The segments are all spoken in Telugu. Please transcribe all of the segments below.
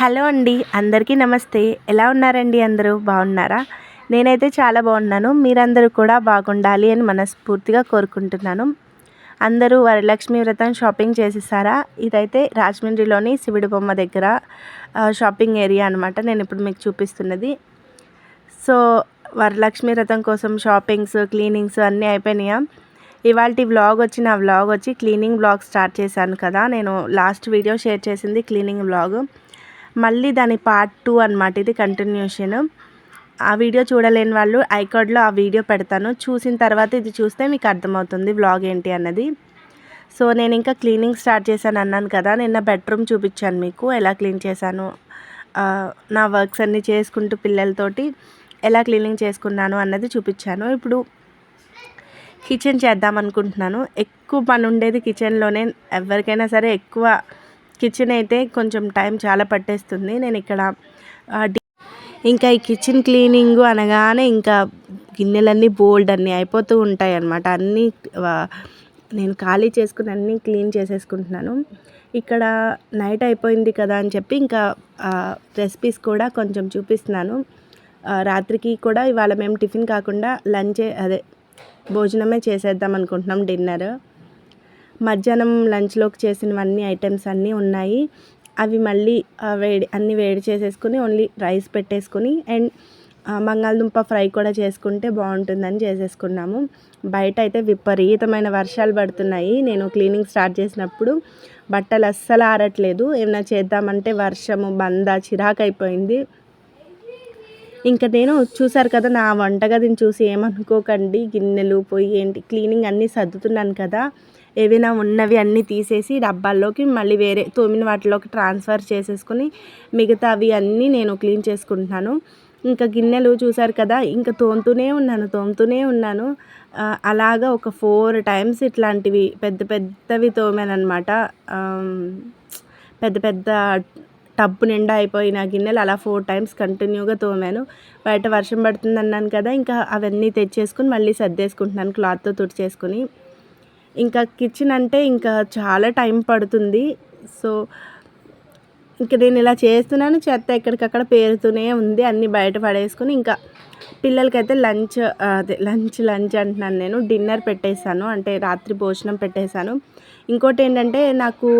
హలో అండి, అందరికీ నమస్తే. ఎలా ఉన్నారండి? అందరూ బాగున్నారా? నేనైతే చాలా బాగున్నాను. మీరందరూ కూడా బాగుండాలి అని మనస్ఫూర్తిగా కోరుకుంటున్నాను. అందరూ వరలక్ష్మి వ్రతం షాపింగ్ చేసేసారా? ఇదైతే రాజమండ్రిలోని శివుడి బొమ్మ దగ్గర షాపింగ్ ఏరియా అనమాట. నేను ఇప్పుడు మీకు చూపిస్తున్నది. సో వరలక్ష్మి వ్రతం కోసం షాపింగ్స్, క్లీనింగ్స్ అన్నీ అయిపోయినాయా? ఇవాల్టి వ్లాగ్ వచ్చి నా వ్లాగ్ వచ్చి క్లీనింగ్ వ్లాగ్ స్టార్ట్ చేశాను కదా. నేను లాస్ట్ వీడియో షేర్ చేసింది క్లీనింగ్ వ్లాగ్. మళ్ళీ దాని పార్ట్ 2 అనమాట. ఇది కంటిన్యూషన్. ఆ వీడియో చూడలేని వాళ్ళు ఐకార్డ్లో ఆ వీడియో పెడతాను. చూసిన తర్వాత ఇది చూస్తే మీకు అర్థమవుతుంది వ్లాగ్ ఏంటి అన్నది. సో నేను ఇంకా క్లీనింగ్ స్టార్ట్ చేశాను అన్నాను కదా. నిన్న బెడ్రూమ్ చూపించాను మీకు, ఎలా క్లీన్ చేశాను, నా వర్క్స్ అన్నీ చేసుకుంటూ పిల్లలతోటి ఎలా క్లీనింగ్ చేసుకున్నాను అన్నది చూపించాను. ఇప్పుడు కిచెన్ చేద్దాం అనుకుంటున్నాను. ఎక్కువ పని ఉండేది కిచెన్లోనే. ఎవరికైనా సరే ఎక్కువ కిచెన్ అయితే కొంచెం టైం చాలా పట్టేస్తుంది. నేను ఇక్కడ ఇంకా ఈ కిచెన్ క్లీనింగ్ అనగానే ఇంకా గిన్నెలన్నీ బోల్డ్ అన్నీ అయిపోతూ ఉంటాయి అన్నమాట. అన్నీ నేను ఖాళీ చేసుకుని అన్నీ క్లీన్ చేసేసుకుంటున్నాను. ఇక్కడ నైట్ అయిపోయింది కదా అని చెప్పి ఇంకా రెసిపీస్ కూడా కొంచెం చూపిస్తున్నాను. రాత్రికి కూడా ఇవాళ మేము టిఫిన్ కాకుండా భోజనమే చేసేద్దాం అనుకుంటున్నాం, డిన్నర్. మధ్యాహ్నం లంచ్లోకి చేసినవన్నీ ఐటమ్స్ అన్నీ ఉన్నాయి. అవి మళ్ళీ అన్నీ వేడి చేసేసుకుని ఓన్లీ రైస్ పెట్టేసుకుని అండ్ బంగాళదుంప ఫ్రై కూడా చేసుకుంటే బాగుంటుందని చేసేసుకున్నాము. బయట అయితే విపరీతమైన వర్షాలు పడుతున్నాయి. నేను క్లీనింగ్ స్టార్ట్ చేసినప్పుడు బట్టలు అస్సలు ఆరట్లేదు. ఏమైనా చేద్దామంటే వర్షము చిరాకు అయిపోయింది. ఇంకా నేను చూసారు కదా, నా వంటగదిని చూసి ఏమనుకోకండి. గిన్నెలు, పొయ్యి ఏంటి క్లీనింగ్ అన్నీ సర్దుతున్నాను కదా. ఏవైనా ఉన్నవి అన్నీ తీసేసి డబ్బాల్లోకి మళ్ళీ వేరే తోమిన వాటిలోకి ట్రాన్స్ఫర్ చేసేసుకుని మిగతా అవి అన్నీ నేను క్లీన్ చేసుకుంటున్నాను. ఇంకా గిన్నెలు చూసారు కదా, ఇంకా తోముతూనే ఉన్నాను. అలాగా ఒక 4 టైమ్స్ ఇట్లాంటివి పెద్ద పెద్దవి తోమాను అనమాట. పెద్ద పెద్ద టబ్బు నిండా అయిపోయిన గిన్నెలు అలా 4 టైమ్స్ కంటిన్యూగా తోమాను. బయట వర్షం పడుతుంది అన్నాను కదా, ఇంకా అవన్నీ తెచ్చేసుకుని మళ్ళీ సర్దేసుకుంటున్నాను క్లాత్తో తుడిచేసుకుని. ఇంకా కిచెన్ అంటే ఇంకా చాలా టైం పడుతుంది. సో ఇంకా నేను ఇలా చేస్తున్నాను, చెత్త ఎక్కడికక్కడ పేరుతూనే ఉంది. అన్నీ బయట పడేసుకుని ఇంకా పిల్లలకైతే లంచ్ అంటున్నాను, నేను డిన్నర్ పెట్టేశాను, అంటే రాత్రి భోజనం పెట్టేశాను. ఇంకోటి ఏంటంటే నాకు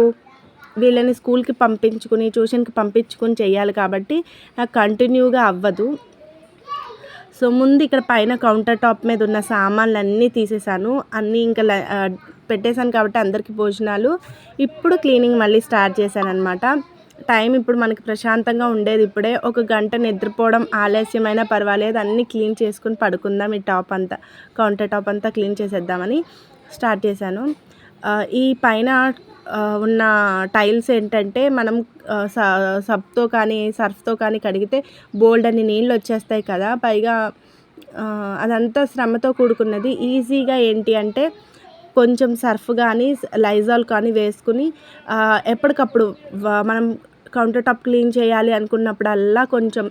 వీళ్ళని స్కూల్కి పంపించుకుని ట్యూషన్కి పంపించుకుని చేయాలి కాబట్టి నాకు కంటిన్యూగా అవ్వదు. సో ముందు ఇక్కడ పైన కౌంటర్ టాప్ మీద ఉన్న సామాన్లు అన్నీ తీసేసాను. అన్నీ ఇంకా పెట్టేశాను కాబట్టి అందరికీ భోజనాలు. ఇప్పుడు క్లీనింగ్ మళ్ళీ స్టార్ట్ చేశాను అనమాట. టైం ఇప్పుడు మనకి ప్రశాంతంగా ఉండేది ఇప్పుడే. 1 గంట నిద్రపోవడం ఆలస్యమైనా పర్వాలేదు, అన్నీ క్లీన్ చేసుకుని పడుకుందాం. ఈ కౌంటర్ టాప్ అంతా క్లీన్ చేసేద్దామని స్టార్ట్ చేశాను. ఈ పైన ఉన్న టైల్స్ ఏంటంటే మనం సబ్తో కానీ సర్ఫ్తో కానీ కడిగితే బోల్డ్ అని నీళ్ళు వచ్చేస్తాయి కదా. పైగా అదంతా శ్రమతో కూడుకున్నది. ఈజీగా ఏంటి అంటే కొంచెం సర్ఫ్ కానీ లైజాల్ కానీ వేసుకుని ఎప్పటికప్పుడు మనం కౌంటర్ టాప్ క్లీన్ చేయాలి అనుకున్నప్పుడల్లా కొంచెం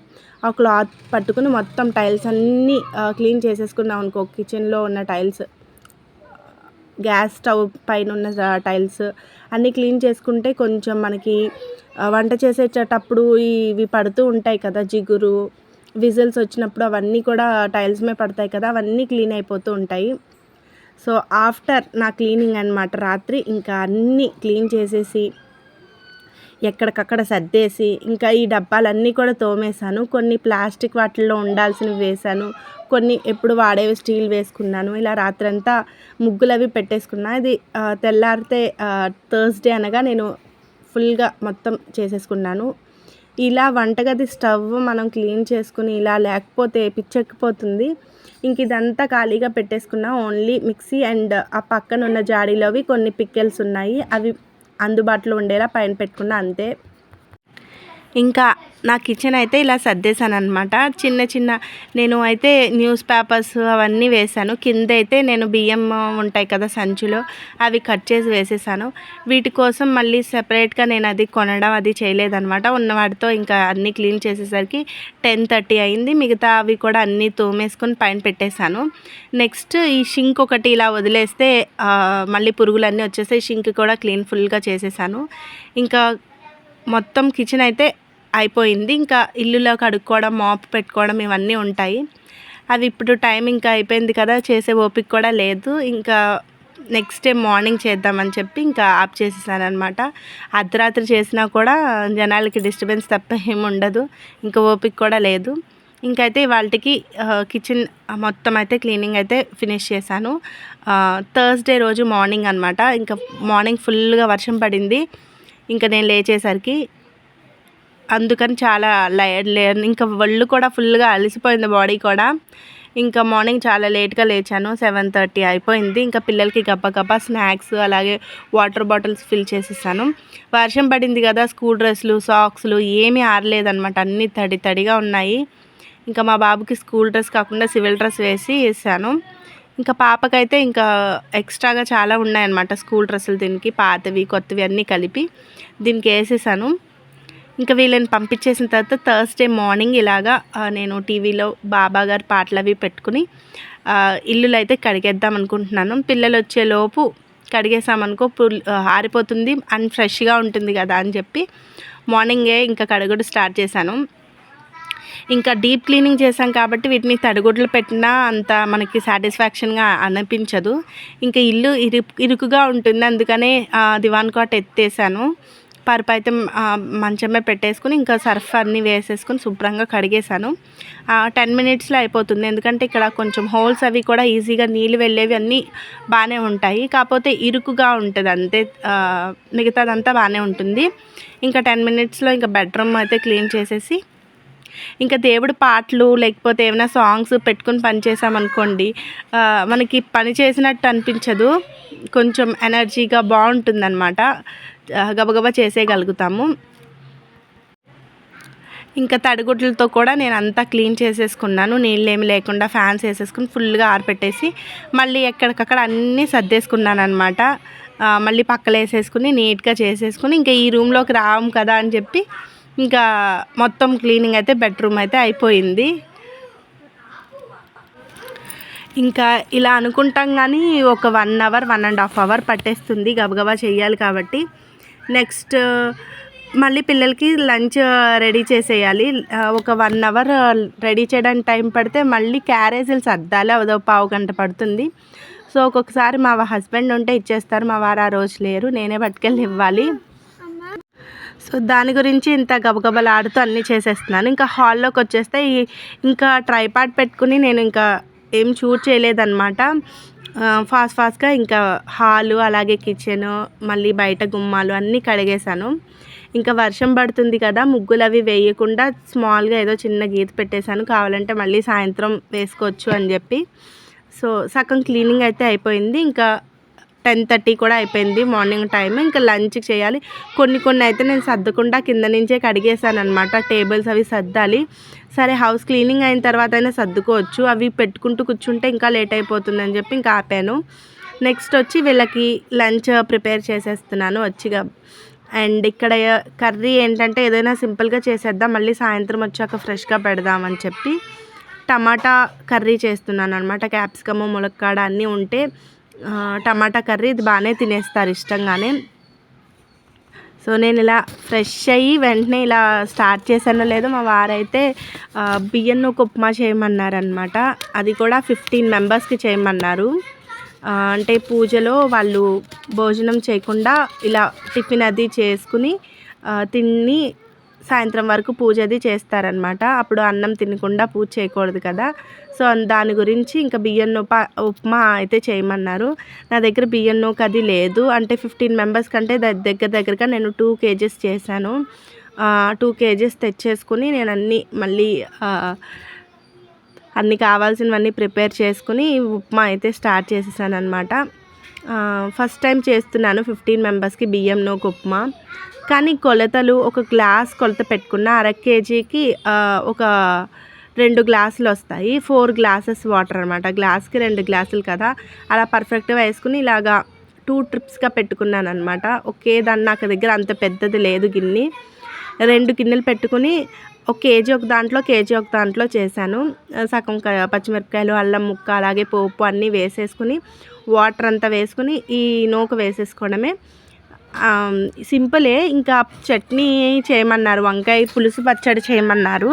ఆ క్లాత్ పట్టుకుని మొత్తం టైల్స్ అన్నీ క్లీన్ చేసేసుకున్నాం అనుకో. కిచెన్లో ఉన్న టైల్స్, గ్యాస్ స్టవ్ పైన ఉన్న టైల్స్ అన్నీ క్లీన్ చేసుకుంటే కొంచెం మనకి వంట చేసేటప్పుడు ఇవి పడుతూ ఉంటాయి కదా, జిగురు, విజిల్స్ వచ్చినప్పుడు అవన్నీ కూడా టైల్స్ మీద పడతాయి కదా, అవన్నీ క్లీన్ అయిపోతూ ఉంటాయి. సో ఆఫ్టర్ నా క్లీనింగ్ అనమాట, రాత్రి ఇంకా అన్నీ క్లీన్ చేసేసి ఎక్కడికక్కడ సర్దేసి ఇంకా ఈ డబ్బాలన్నీ కూడా తోమేశాను. కొన్ని ప్లాస్టిక్ వాటిల్లో ఉండాల్సినవి వేశాను, కొన్ని ఎప్పుడు వాడేవి స్టీల్ వేసుకున్నాను. ఇలా రాత్రంతా ముగ్గులు అవి పెట్టేసుకున్నా. ఇది తెల్లారితే థర్స్డే అనగా నేను ఫుల్గా మొత్తం చేసేసుకున్నాను. ఇలా వంటగది స్టవ్ మనం క్లీన్ చేసుకుని ఇలా లేకపోతే పిచ్చెక్కిపోతుంది. ఇంక ఇదంతా ఖాళీగా పెట్టేసుకున్నా. ఓన్లీ మిక్సీ అండ్ ఆ పక్కన ఉన్న జాడీలోవి కొన్ని పిక్కెల్స్ ఉన్నాయి, అవి అందుబాటులో ఉండేలా పైన పెట్టుకున్నా, అంతే. ఇంకా నా కిచెన్ అయితే ఇలా సర్దేశాను అనమాట. చిన్న నేను అయితే న్యూస్ పేపర్స్ అవన్నీ వేశాను. కింద అయితే నేను బియ్యం ఉంటాయి కదా సంచులో, అవి కట్ చేసి వేసేసాను. వీటి కోసం మళ్ళీ సెపరేట్గా నేను అది కొనడం అది చేయలేదన్నమాట. ఉన్న వాటితో ఇంకా అన్నీ క్లీన్ చేసేసరికి 10:30 అయింది. మిగతా అవి కూడా అన్నీ తోమేసుకొని పైన పెట్టేశాను. నెక్స్ట్ ఈ షింక్ ఒకటి ఇలా వదిలేస్తే మళ్ళీ పురుగులన్నీ వచ్చేసాయి. షింక్ కూడా ఫుల్గా చేసేసాను. ఇంకా మొత్తం కిచెన్ అయితే అయిపోయింది. ఇంకా ఇల్లులో కడుక్కోవడం, మాప్ పెట్టుకోవడం ఇవన్నీ ఉంటాయి. అవి ఇప్పుడు టైం ఇంకా అయిపోయింది కదా, చేసే ఓపిక కూడా లేదు. ఇంకా నెక్స్ట్ డే మార్నింగ్ చేద్దామని చెప్పి ఇంకా ఆఫ్ చేసేసాను అనమాట. అర్ధరాత్రి చేసినా కూడా జనాలకి డిస్టర్బెన్స్ తప్ప ఏమి ఉండదు, ఇంకా ఓపిక కూడా లేదు. ఇంకైతే ఇవాళకి కిచెన్ మొత్తం అయితే క్లీనింగ్ అయితే ఫినిష్ చేశాను. థర్స్డే రోజు మార్నింగ్ అనమాట. ఇంకా మార్నింగ్ ఫుల్గా వర్షం పడింది ఇంకా నేను లేచేసరికి. అందుకని చాలా ఇంకా ఒళ్ళు కూడా ఫుల్గా అలసిపోయింది, బాడీ కూడా. ఇంకా మార్నింగ్ చాలా లేట్గా లేచాను, 7:30 అయిపోయింది. ఇంకా పిల్లలకి గబ్బా స్నాక్స్ అలాగే వాటర్ బాటిల్స్ ఫిల్ చేసేసాను. వర్షం పడింది కదా, స్కూల్ డ్రెస్సులు, సాక్స్లు ఏమీ ఆరలేదన్నమాట, అన్నీ తడిగా ఉన్నాయి. ఇంకా మా బాబుకి స్కూల్ డ్రెస్ కాకుండా సివిల్ డ్రెస్ వేసాను. ఇంకా పాపకైతే ఇంకా ఎక్స్ట్రాగా చాలా ఉన్నాయన్నమాట స్కూల్ డ్రెస్సులు, దీనికి పాతవి కొత్తవి అన్నీ కలిపి దీనికి వేసేసాను. ఇంకా వీళ్ళని పంపించేసిన తర్వాత థర్స్డే మార్నింగ్ ఇలాగా నేను టీవీలో బాబా గారి పాటలు అవి పెట్టుకుని ఇల్లులు అయితే కడిగేద్దాం అనుకుంటున్నాను. పిల్లలు వచ్చేలోపు కడిగేసామనుకో ఆరిపోతుంది అండ్ ఫ్రెష్గా ఉంటుంది కదా అని చెప్పి మార్నింగే ఇంకా కడుగుడు స్టార్ట్ చేశాను. ఇంకా డీప్ క్లీనింగ్ చేసాం కాబట్టి వీటిని తడిగుడ్లు పెట్టినా అంత మనకి సాటిస్ఫాక్షన్గా అనిపించదు. ఇంకా ఇల్లు ఇరుకుగా ఉంటుంది, అందుకనే దివాన్ కాట్ ఎత్తేసాను. పరుపు అయితే మంచమే పెట్టేసుకుని ఇంకా సర్ఫ్ అన్నీ వేసేసుకుని శుభ్రంగా కడిగేసాను. 10 మినిట్స్లో అయిపోతుంది, ఎందుకంటే ఇక్కడ కొంచెం హోల్స్ అవి కూడా ఈజీగా నీళ్ళు వెళ్ళేవి అన్నీ బాగానే ఉంటాయి, కాకపోతే ఇరుకుగా ఉంటుంది అంతే. మిగతాదంతా బాగానే ఉంటుంది. ఇంకా 10 మినిట్స్లో ఇంకా బెడ్రూమ్ అయితే క్లీన్ చేసేసి ఇంకా దేవుడి పాటలు లేకపోతే ఏమైనా సాంగ్స్ పెట్టుకుని పని చేసామనుకోండి, మనకి పని చేసినట్టు అనిపించదు, కొంచెం ఎనర్జీగా బాగుంటుంది అనమాట, గబగబా చేసేయగలుగుతాము. ఇంకా తడిగుడ్లతో కూడా నేను అంతా క్లీన్ చేసేసుకున్నాను, నీళ్ళు ఏమి లేకుండా ఫ్యాన్స్ వేసేసుకుని ఫుల్గా ఆరపెట్టేసి మళ్ళీ ఎక్కడికక్కడ అన్నీ సర్దేసుకున్నాను అనమాట. మళ్ళీ పక్కలు వేసేసుకుని నీట్గా చేసేసుకుని ఇంకా ఈ రూమ్లోకి రాము కదా అని చెప్పి ఇంకా మొత్తం క్లీనింగ్ అయితే బెడ్రూమ్ అయితే అయిపోయింది. ఇంకా ఇలా అనుకుంటాం కానీ ఒక 1 అవర్ 1.5 అవర్ పట్టేస్తుంది గబగబా చేయాలి కాబట్టి. నెక్స్ట్ మళ్ళీ పిల్లలకి లంచ్ రెడీ చేసేయాలి. ఒక 1 అవర్ రెడీ చేయడానికి టైం పడితే మళ్ళీ క్యారేజీలు సర్దాలి, అదో పావు గంట పడుతుంది. సో ఒక్కొక్కసారి మా హస్బెండ్ ఉంటే ఇచ్చేస్తారు, మా వారు ఆ రోజు లేరు, నేనే పట్టుకెళ్ళి ఇవ్వాలి. సో దాని గురించి ఇంత గబగబలాడుతూ అన్నీ చేసేస్తున్నాను. ఇంకా హాల్లోకి వచ్చేస్తే ఇంకా ట్రైపాడ్ పెట్టుకుని నేను ఇంకా ఏం షూట్ చేయలేదన్నమాట. ఫాస్ట్గా ఇంకా హాలు అలాగే కిచెను మళ్ళీ బయట గుమ్మాలు అన్నీ కడిగేశాను. ఇంకా వర్షం పడుతుంది కదా, ముగ్గులు అవి వేయకుండా స్మాల్గా ఏదో చిన్న గీత పెట్టేశాను, కావాలంటే మళ్ళీ సాయంత్రం వేసుకోవచ్చు అని చెప్పి. సో సగం క్లీనింగ్ అయితే అయిపోయింది. ఇంకా 10:30 కూడా అయిపోయింది మార్నింగ్ టైం. ఇంకా లంచ్ చేయాలి. కొన్ని అయితే నేను సర్దకుండా కింద నుంచే కడిగేసాను అనమాట, టేబుల్స్ అవి సర్దాలి. సరే హౌస్ క్లీనింగ్ అయిన తర్వాత అయినా సర్దుకోవచ్చు, అవి పెట్టుకుంటూ కూర్చుంటే ఇంకా లేట్ అయిపోతుందని చెప్పి ఇంకా ఆపాను. నెక్స్ట్ వచ్చి వీళ్ళకి లంచ్ ప్రిపేర్ చేసేస్తున్నాను వచ్చిగా. అండ్ ఇక్కడ కర్రీ ఏంటంటే ఏదైనా సింపుల్గా చేసేద్దాం, మళ్ళీ సాయంత్రం వచ్చాక ఫ్రెష్గా పెడదామని చెప్పి టమాటా కర్రీ చేస్తున్నాను అనమాట. క్యాప్సికము ములక్కాడ అన్నీ ఉంటే టమాటా కర్రీ ఇది బాగానే తినేస్తారు ఇష్టంగానే. సో నేను ఇలా ఫ్రెష్ అయ్యి వెంటనే ఇలా స్టార్ట్ చేశానో లేదో మా వారైతే బియ్యం నూక ఉప్మా చేయమన్నారనమాట. అది కూడా 15 మెంబర్స్కి చేయమన్నారు. అంటే పూజలో వాళ్ళు భోజనం చేయకుండా ఇలా టిఫిన్ అది చేసుకుని తిని సాయంత్రం వరకు పూజ అది చేస్తారనమాట. అప్పుడు అన్నం తినకుండా పూజ చేయకూడదు కదా, సో దాని గురించి ఇంకా బియ్యం నూక ఉప్మా అయితే చేయమన్నారు. నా దగ్గర బియ్యం నూక అది లేదు, అంటే 15 మెంబర్స్ కంటే దగ్గరగా నేను 2 kgs చేశాను. 2 kgs తెచ్చేసుకుని నేను అన్నీ కావాల్సినవన్నీ ప్రిపేర్ చేసుకుని ఉప్మా అయితే స్టార్ట్ చేసేసాను అనమాట. ఫస్ట్ టైం చేస్తున్నాను 15 మెంబర్స్కి బియ్యం నూక ఉప్మా. కానీ కొలతలు ఒక గ్లాస్ కొలత పెట్టుకున్న 1/2 kgకి ఒక 2 గ్లాసులు వస్తాయి. 4 గ్లాసెస్ వాటర్ అనమాట, గ్లాస్కి 2 గ్లాసులు కదా, అలా పర్ఫెక్ట్గా వేసుకుని ఇలాగా 2 ట్రిప్స్గా పెట్టుకున్నాను అనమాట. ఒకే దాన్ని నాకు దగ్గర అంత పెద్దది లేదు గిన్నె, 2 గిన్నెలు పెట్టుకుని 1 kg ఒక దాంట్లో, kg ఒక దాంట్లో చేశాను. సగం పచ్చిమిరపకాయలు, అల్లం ముక్క అలాగే పోపు అన్నీ వేసేసుకుని వాటర్ అంతా వేసుకుని ఈ నూక వేసేసుకోవడమే. సింపులే. ఇంకా చట్నీ చేయమన్నారు, వంకాయ పులుసు పచ్చడి చేయమన్నారు.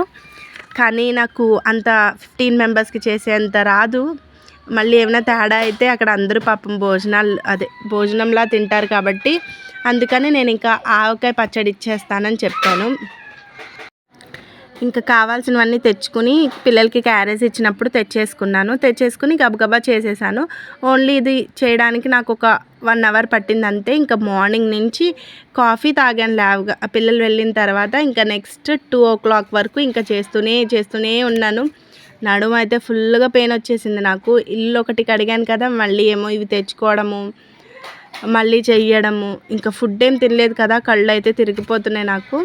కానీ నాకు అంత 15 మెంబర్స్కి చేసేంత రాదు. మళ్ళీ ఏమైనా తేడా అయితే అక్కడ అందరూ పాపం భోజనంలా తింటారు కాబట్టి అందుకని నేను ఇంకా ఆవకాయ పచ్చడి ఇచ్చేస్తానని చెప్పాను. ఇంకా కావాల్సినవన్నీ తెచ్చుకుని పిల్లలకి క్యారేజ్ ఇచ్చినప్పుడు తెచ్చేసుకుని గబగబా చేసేసాను. ఓన్లీ ఇది చేయడానికి నాకు ఒక 1 అవర్ పట్టింది అంతే. ఇంకా మార్నింగ్ నుంచి కాఫీ తాగాను లేవగా. పిల్లలు వెళ్ళిన తర్వాత ఇంకా నెక్స్ట్ 2 o'clock వరకు ఇంకా చేస్తూనే ఉన్నాను. నడుము అయితే ఫుల్గా పెయిన్ వచ్చేసింది నాకు. ఇల్లు ఒకటి కడిగాను కదా, మళ్ళీ ఏమో ఇవి తెచ్చుకోవడము, మళ్ళీ చెయ్యడము. ఇంకా ఫుడ్ ఏం తినలేదు కదా, కళ్ళు అయితే తిరిగిపోతున్నాయి నాకు.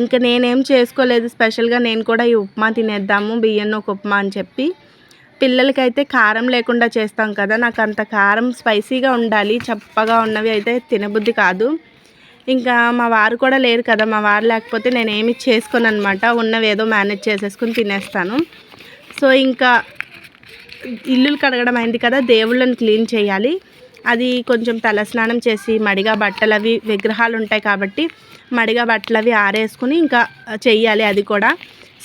ఇంకా నేనేం చేసుకోలేదు స్పెషల్గా. నేను కూడా ఈ ఉప్మా తినేద్దాము, బియ్యం ఒక ఉప్మా అని చెప్పి. పిల్లలకైతే కారం లేకుండా చేస్తాం కదా, నాకు అంత కారం స్పైసీగా ఉండాలి, చప్పగా ఉన్నవి అయితే తినబుద్ధి కాదు. ఇంకా మా వారు కూడా లేరు కదా, మా వారు లేకపోతే నేనేమి చేసుకోను అనమాట. ఉన్నవి ఏదో మేనేజ్ చేసేసుకుని తినేస్తాను. సో ఇంకా ఇల్లులు కడగడం అయింది కదా, దేవుళ్ళని క్లీన్ చేయాలి. అది కొంచెం తలస్నానం చేసి మడిగా బట్టలు అవి, విగ్రహాలు ఉంటాయి కాబట్టి మడిగా బట్టలు అవి ఆరేసుకుని ఇంకా చెయ్యాలి అది కూడా.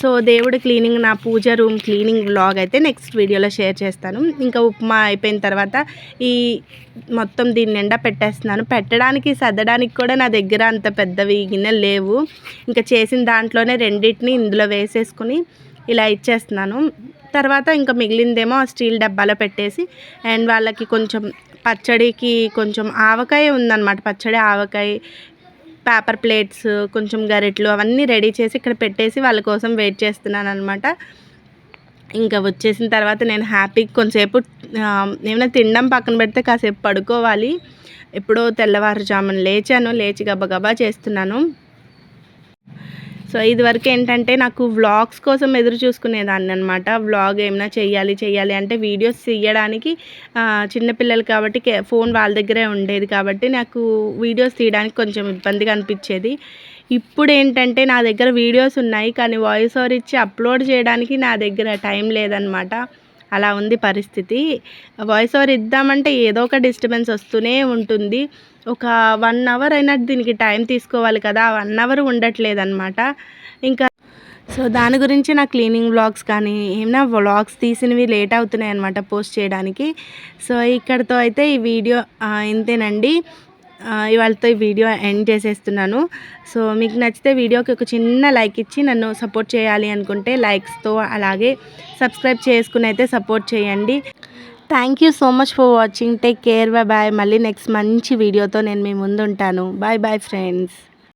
సో దేవుడి క్లీనింగ్, నా పూజ రూమ్ క్లీనింగ్ వ్లాగ్ అయితే నెక్స్ట్ వీడియోలో షేర్ చేస్తాను. ఇంకా ఉప్మా అయిపోయిన తర్వాత ఈ మొత్తం దీని నిండా పెట్టేస్తున్నాను. పెట్టడానికి సర్దడానికి కూడా నా దగ్గర అంత పెద్దవి గిన్నెలు లేవు. ఇంకా చేసిన దాంట్లోనే రెండింటిని ఇందులో వేసేసుకుని ఇలా ఇచ్చేస్తున్నాను. తర్వాత ఇంకా మిగిలిందేమో ఆ స్టీల్ డబ్బాలో పెట్టేసి, అండ్ వాళ్ళకి కొంచెం పచ్చడికి కొంచెం ఆవకాయ ఉందన్నమాట. పచ్చడి, ఆవకాయ, పేపర్ ప్లేట్స్, కొంచెం గరిటెలు అవన్నీ రెడీ చేసి ఇక్కడ పెట్టేసి వాళ్ళ కోసం వెయిట్ చేస్తున్నాను అనమాట. ఇంకా వచ్చేసిన తర్వాత నేను హ్యాపీగా కొంచెంసేపు ఏమైనా తినడం పక్కన పెడితే కాసేపు పడుకోవాలి. ఎప్పుడో తెల్లవారుజామున లేచి గబగబా చేస్తున్నాను. సో ఇదివరకు ఏంటంటే నాకు వ్లాగ్స్ కోసం ఎదురు చూసుకునేదాన్ని అనమాట. వ్లాగ్ ఏమైనా చెయ్యాలి అంటే వీడియోస్ తీయడానికి చిన్నపిల్లలు కాబట్టి ఫోన్ వాళ్ళ దగ్గరే ఉండేది కాబట్టి నాకు వీడియోస్ తీయడానికి కొంచెం ఇబ్బందిగా అనిపించేది. ఇప్పుడు ఏంటంటే నా దగ్గర వీడియోస్ ఉన్నాయి కానీ వాయిస్ ఓవర్ ఇచ్చి అప్లోడ్ చేయడానికి నా దగ్గర టైం లేదనమాట. అలా ఉంది పరిస్థితి. వాయిస్ ఓవర్ ఇద్దామంటే ఏదో ఒక డిస్టర్బెన్స్ వస్తూనే ఉంటుంది. ఒక 1 అవర్ అయినా దీనికి టైం తీసుకోవాలి కదా, 1 అవర్ ఉండట్లేదన్నమాట. ఇంకా సో దాని గురించి నా క్లీనింగ్ వ్లాగ్స్ కానీ ఏమైనా వ్లాగ్స్ తీసినవి లేట్ అవుతున్నాయి అన్నమాట పోస్ట్ చేయడానికి. సో ఇక్కడితో అయితే ఈ వీడియో ఇంతేనండి. ఇవాళతో ఈ వీడియో ఎండ్ చేసేస్తున్నాను. సో మీకు నచ్చితే వీడియోకి ఒక చిన్న లైక్ ఇచ్చి నన్ను సపోర్ట్ చేయాలి అనుకుంటే లైక్స్తో, అలాగే సబ్స్క్రైబ్ చేసుకుని అయితే సపోర్ట్ చేయండి. Thank you so much for watching. Take care, bye. మళ్ళీ నెక్స్ట్ మంచి వీడియోతో నేను మీ ముందు ఉంటాను. Bye friends.